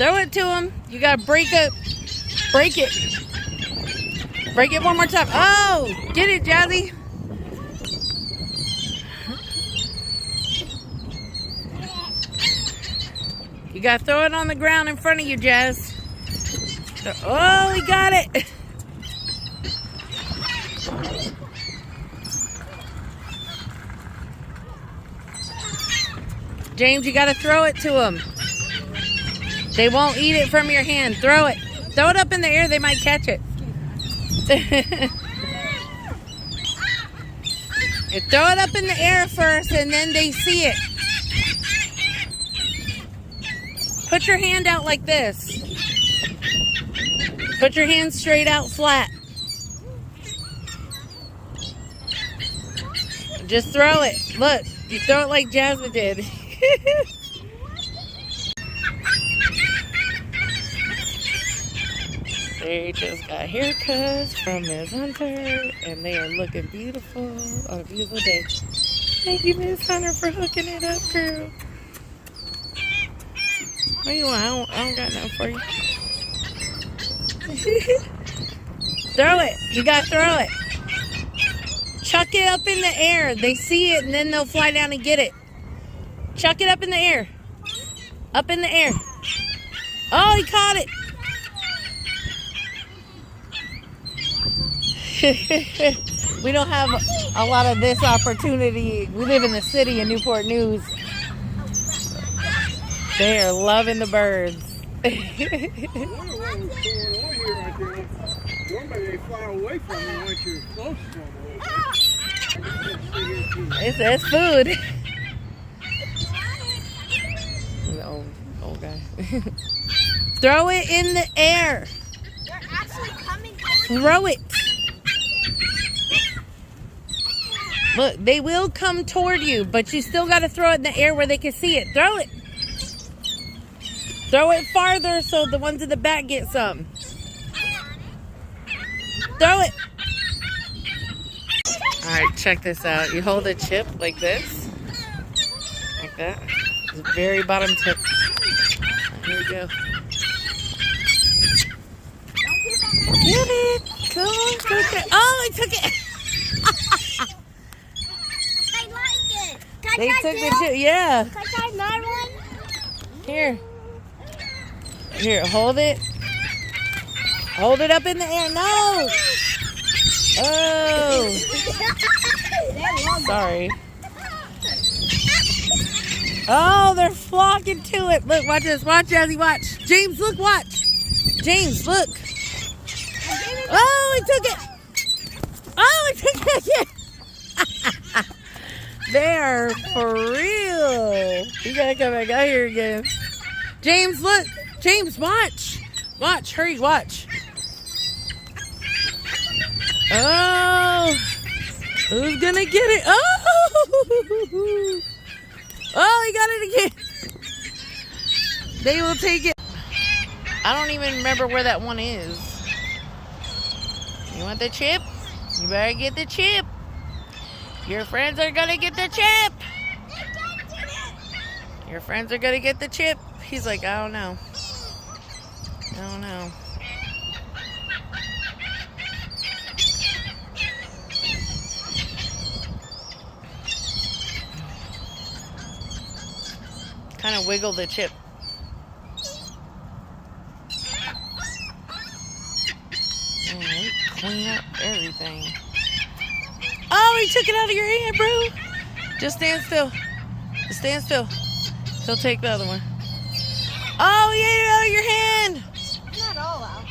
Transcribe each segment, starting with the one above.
Throw it to him. You gotta break it. Break it. Break it one more time. Oh, get it, Jazzy. You gotta throw it on the ground in front of you, Jazz. Oh, he got it. James, you gotta throw it to him. They won't eat it from your hand. Throw it. Throw it up in the air. They might catch it. You throw it up in the air first and then they see it. Put your hand out like this. Put your hand straight out flat. Just throw it. Look, you throw it like Jasmine did. They just got haircuts from Miss Hunter, and they are looking beautiful on a beautiful day. Thank you, Miss Hunter, for hooking it up, girl. What do you want? I don't got nothing for you. Throw it. You gotta throw it. Chuck it up in the air. They see it, and then they'll fly down and get it. Chuck it up in the air. Up in the air. Oh, he caught it. We don't have a lot of this opportunity. We live in the city in Newport News. They are loving the birds. It's food. Old guy. Throw it in the air. They're actually coming. Throw it. Look, they will come toward you, but you still got to throw it in the air where they can see it. Throw it. Throw it farther so the ones in the back get some. Throw it. All right, check this out. You hold a chip like this. Like that. The very bottom tip. Here we go. Get it. Come on, take it. Oh, I took it. They took the chip, yeah. Can I try my one? Here. Here, hold it. Hold it up in the air. No! Oh! Sorry. Oh, they're flocking to it. Look, watch this. Watch, Jazzy, watch. James, look, watch. James, look. Oh, he took it. Oh, he took it again. They are for real. You gotta come back out here again. James, look. James, watch. Watch. Hurry, watch. Oh. Who's gonna get it? Oh. Oh, he got it again. They will take it. I don't even remember where that one is. You want the chip? You better get the chip. Your friends are gonna get the chip. Your friends are gonna get the chip. He's like, I don't know. I don't know. Kind of wiggle the chip. Clean up everything. Oh, he took it out of your hand, bro. Just stand still. Just stand still. He'll take the other one. Oh, he ate it out of your hand. Not all out.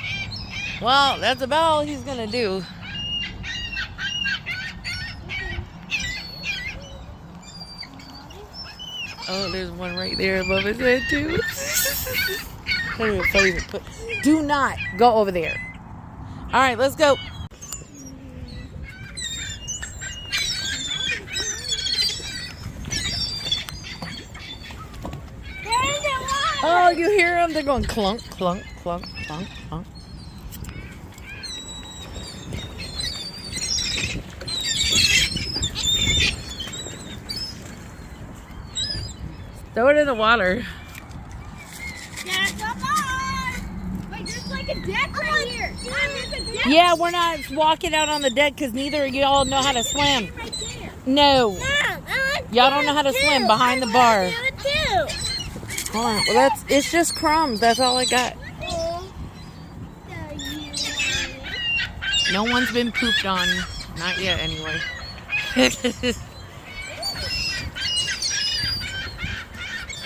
Well, that's about all he's going to do. Oh, there's one right there above his head, too. Do not go over there. All right, let's go. Oh, you hear them? They're going clunk, clunk, clunk, clunk, clunk. Throw it in the water. Yeah, come on. Yeah, we're not walking out on the deck because neither of y'all know how to swim. No. Y'all don't know how to swim behind the bar. Hold on. Well, it's just crumbs. That's all I got. No one's been pooped on. Not yet, anyway.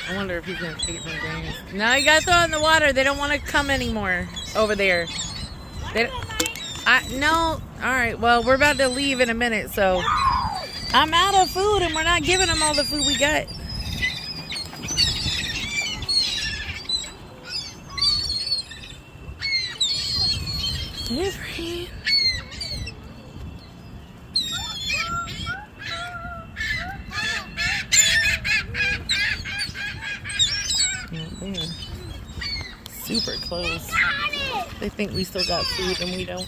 I wonder if he's going to take it from James. No, you got to throw it in the water. They don't want to come anymore over there. No. All right. Well, we're about to leave in a minute, so I'm out of food, and we're not giving them all the food we got. Hey, friend. They're super close. They think we still got food and we don't.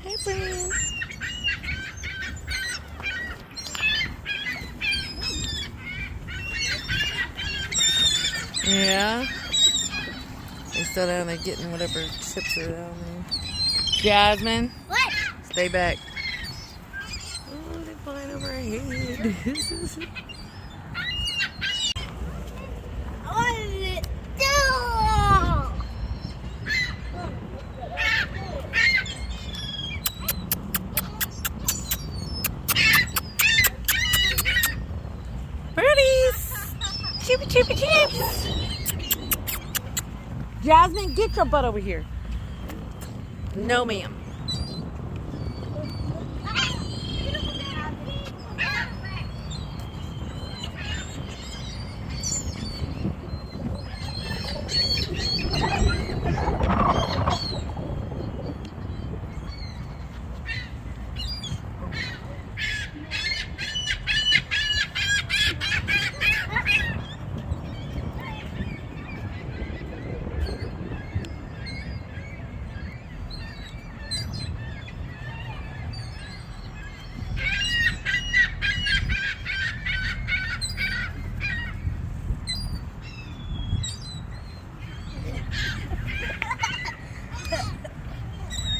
Hey, friend. Yeah. They're still down there getting whatever chips are down there. Jasmine. What? Stay back. Oh, they're flying over our head. What did it do? Birdies! Chippy, chippy, chips! Jasmine, get your butt over here. No, ma'am.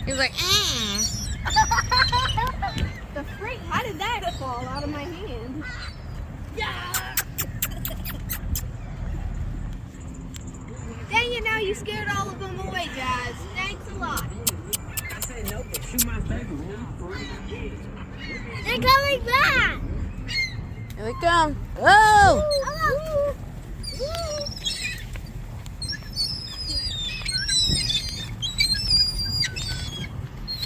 He's like, The freak! How did that fall out of my hand? Yeah. Dang it! Now you scared all of them away, guys. Thanks a lot. I said no, but shoot my favorite. They're coming back. Here they come. Oh! Hello.